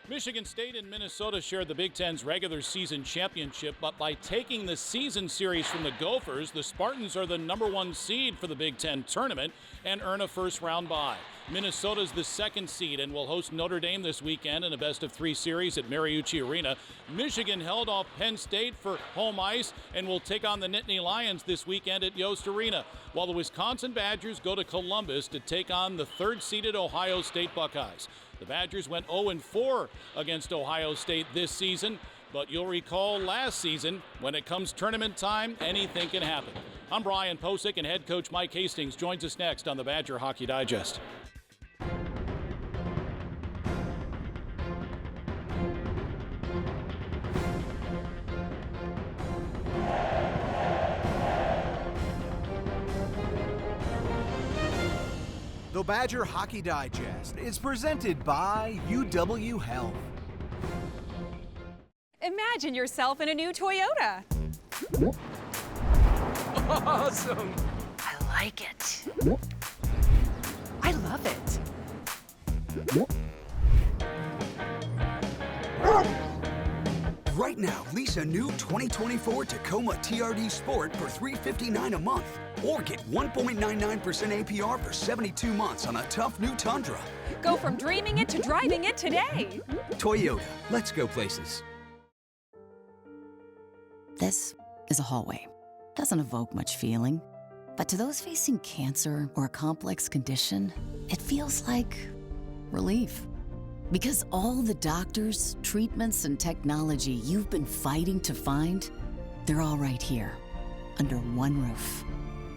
Michigan State and Minnesota shared the Big Ten's regular season championship, but by taking the season series from the Gophers, the Spartans are the #1 seed for the Big Ten tournament and earn a first-round bye. Minnesota's the 2nd seed and will host Notre Dame this weekend in a best-of-3 series at Mariucci Arena. Michigan held off Penn State for home ice and will take on the Nittany Lions this weekend at Yost Arena, while the Wisconsin Badgers go to Columbus to take on the 3rd-seeded Ohio State Buckeyes. The Badgers went 0-4 against Ohio State this season, but you'll recall last season, when it comes tournament time, anything can happen. I'm Brian Posick, and head coach Mike Hastings joins us next on the Badger Hockey Digest. The Badger Hockey Digest is presented by UW Health. Imagine yourself in a new Toyota. Awesome! I like it. I love it. Right now, lease a new 2024 Tacoma TRD Sport for $359 a month. Or get 1.99% APR for 72 months on a tough new Tundra. Go from dreaming it to driving it today. Toyota, let's go places. This is a hallway. Doesn't evoke much feeling. But to those facing cancer or a complex condition, it feels like relief. Because all the doctors, treatments, and technology you've been fighting to find, they're all right here, under one roof,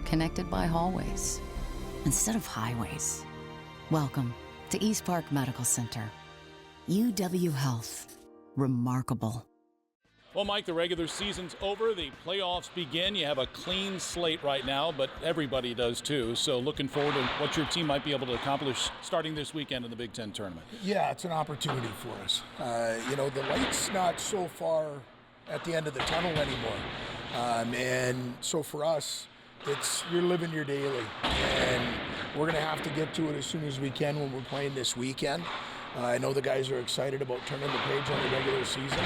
connected by hallways instead of highways. Welcome to East Park Medical Center. UW Health. Remarkable. Well, Mike, the regular season's over. The playoffs begin. You have a clean slate right now, but everybody does too. So looking forward to what your team might be able to accomplish starting this weekend in the Big Ten tournament. Yeah, it's an opportunity for us. The light's not so far at the end of the tunnel anymore. And so for us, it's you're living your daily. And we're going to have to get to it as soon as we can when we're playing this weekend. I know the guys are excited about turning the page on the regular season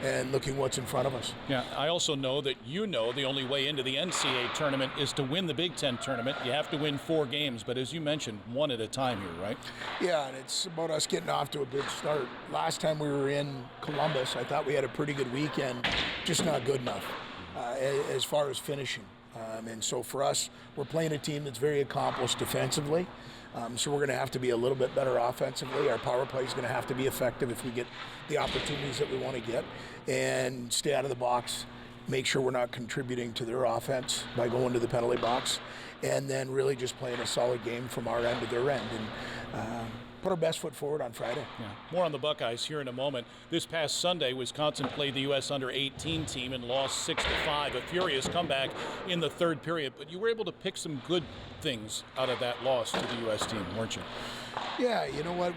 and looking what's in front of us. Yeah, I also know that the only way into the NCAA tournament is to win the Big Ten tournament. You have to win 4 games, but as you mentioned, one at a time here, right? Yeah, and it's about us getting off to a good start. Last time we were in Columbus, I thought we had a pretty good weekend, just not good enough as far as finishing. And so for us, we're playing a team that's very accomplished defensively. So we're going to have to be a little bit better offensively. Our power play is going to have to be effective if we get the opportunities that we want to get, and stay out of the box, make sure we're not contributing to their offense by going to the penalty box, and then really just playing a solid game from our end to their end, and put our best foot forward on Friday. Yeah. More on the Buckeyes here in a moment. This past Sunday, Wisconsin played the U.S. under-18 team and lost 6-5. A furious comeback in the 3rd period, but you were able to pick some good things out of that loss to the U.S. team, weren't you? Yeah, you know what,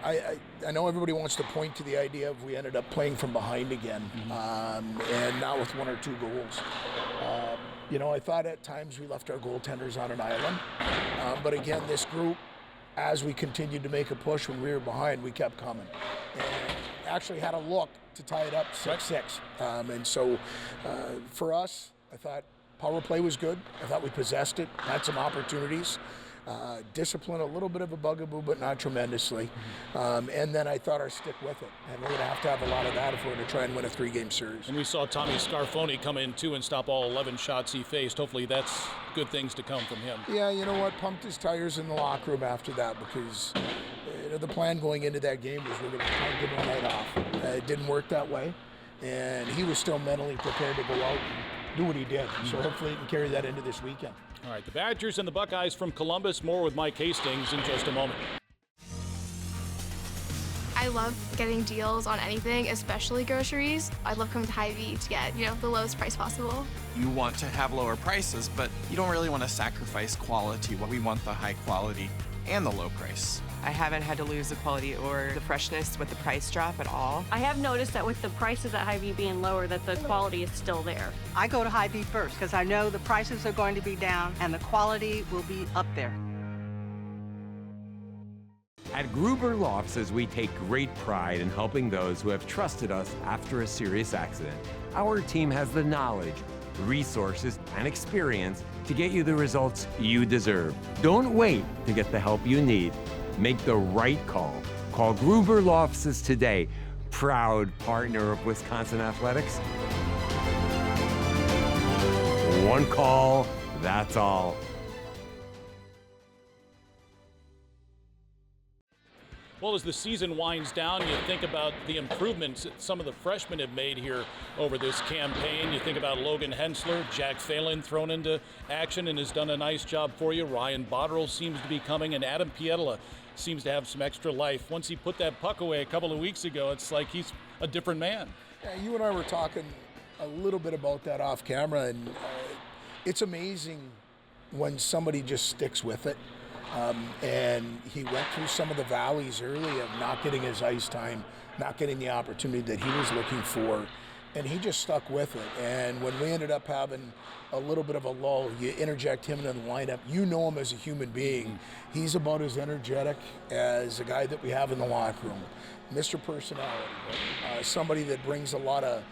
I know everybody wants to point to the idea of we ended up playing from behind again, and not with 1 or 2 goals. I thought at times we left our goaltenders on an island, but again, this group, as we continued to make a push when we were behind, we kept coming. And actually had a look to tie it up 6-6. And so for us, I thought power play was good. I thought we possessed it, had some opportunities. Discipline, a little bit of a bugaboo, but not tremendously. And then I thought our stick with it. And we're going to have a lot of that if we're going to try and win a 3-game series. And we saw Tommy Scarfoni come in too and stop all 11 shots he faced. Hopefully that's good things to come from him. Yeah, you know what? Pumped his tires in the locker room after that, because the plan going into that game was we're going to try and get one night off. It didn't work that way. And he was still mentally prepared to go out and do what he did. So hopefully he can carry that into this weekend. All right, the Badgers and the Buckeyes from Columbus. More with Mike Hastings in just a moment. I love getting deals on anything, especially groceries. I love coming to Hy-Vee to get, the lowest price possible. You want to have lower prices, but you don't really want to sacrifice quality. We want the high quality and the low price. I haven't had to lose the quality or the freshness with the price drop at all. I have noticed that with the prices at Hy-Vee being lower, that the quality is still there. I go to Hy-Vee first because I know the prices are going to be down and the quality will be up there. At Gruber Law Offices, we take great pride in helping those who have trusted us after a serious accident. Our team has the knowledge, resources, and experience to get you the results you deserve. Don't wait to get the help you need. Make the right call. Call Gruber Law Offices today, proud partner of Wisconsin Athletics. One call, that's all. Well, as the season winds down, you think about the improvements that some of the freshmen have made here over this campaign. You think about Logan Hensler, Jack Phelan thrown into action and has done a nice job for you. Ryan Botterill seems to be coming, and Adam Pietila seems to have some extra life. Once he put that puck away a couple of weeks ago, it's like he's a different man. Yeah, you and I were talking a little bit about that off camera, and it's amazing when somebody just sticks with it. And he went through some of the valleys early of not getting his ice time, not getting the opportunity that he was looking for, and he just stuck with it. And when we ended up having a little bit of a lull, you interject him into the lineup, you know him as a human being. He's about as energetic as a guy that we have in the locker room. Mr. Personality, somebody that brings a lot of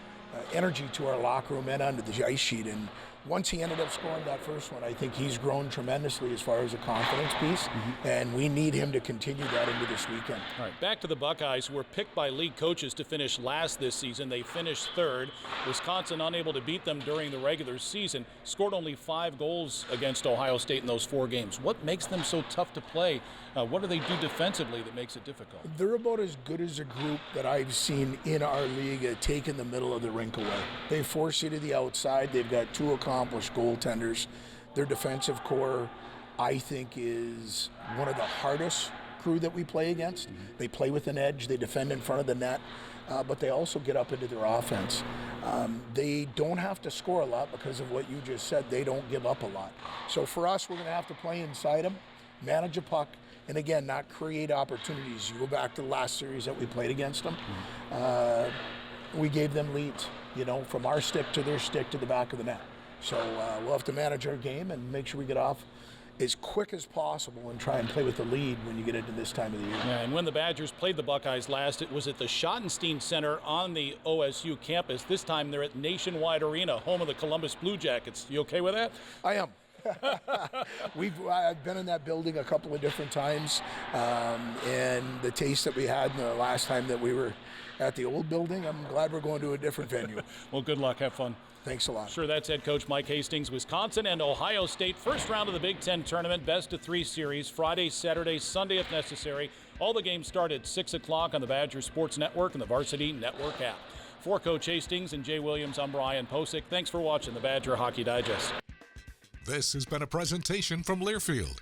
energy to our locker room and onto the ice sheet. And once he ended up scoring that first one, I think he's grown tremendously as far as a confidence piece, and we need him to continue that into this weekend. All right, back to the Buckeyes, who were picked by league coaches to finish last this season. They finished third. Wisconsin unable to beat them during the regular season, scored only 5 goals against Ohio State in those 4 games. What makes them so tough to play? What do they do defensively that makes it difficult? They're about as good as a group that I've seen in our league at taking the middle of the rink away. They force you to the outside. They've got 2 accomplished goaltenders. Their defensive core, I think, is one of the hardest crew that we play against. They play with an edge. They defend in front of the net, but they also get up into their offense. They don't have to score a lot because of what you just said. They don't give up a lot. So for us, we're going to have to play inside them, manage a puck, and again, not create opportunities. You go back to the last series that we played against them. We gave them leads, from our stick to their stick to the back of the net. So we'll have to manage our game and make sure we get off as quick as possible and try and play with the lead when you get into this time of the year. Yeah, and when the Badgers played the Buckeyes last, it was at the Schottenstein Center on the OSU campus. This time they're at Nationwide Arena, home of the Columbus Blue Jackets. You okay with that? I am. I've been in that building a couple of different times, and the taste that we had the last time that we were at the old building, I'm glad we're going to a different venue. Well, good luck. Have fun. Thanks a lot. Sure, that's head coach Mike Hastings. Wisconsin and Ohio State, first round of the Big Ten tournament, best-of-3 series, Friday, Saturday, Sunday if necessary. All the games start at 6 o'clock on the Badger Sports Network and the Varsity Network app. For Coach Hastings and Jay Williams, I'm Brian Posick. Thanks for watching the Badger Hockey Digest. This has been a presentation from Learfield,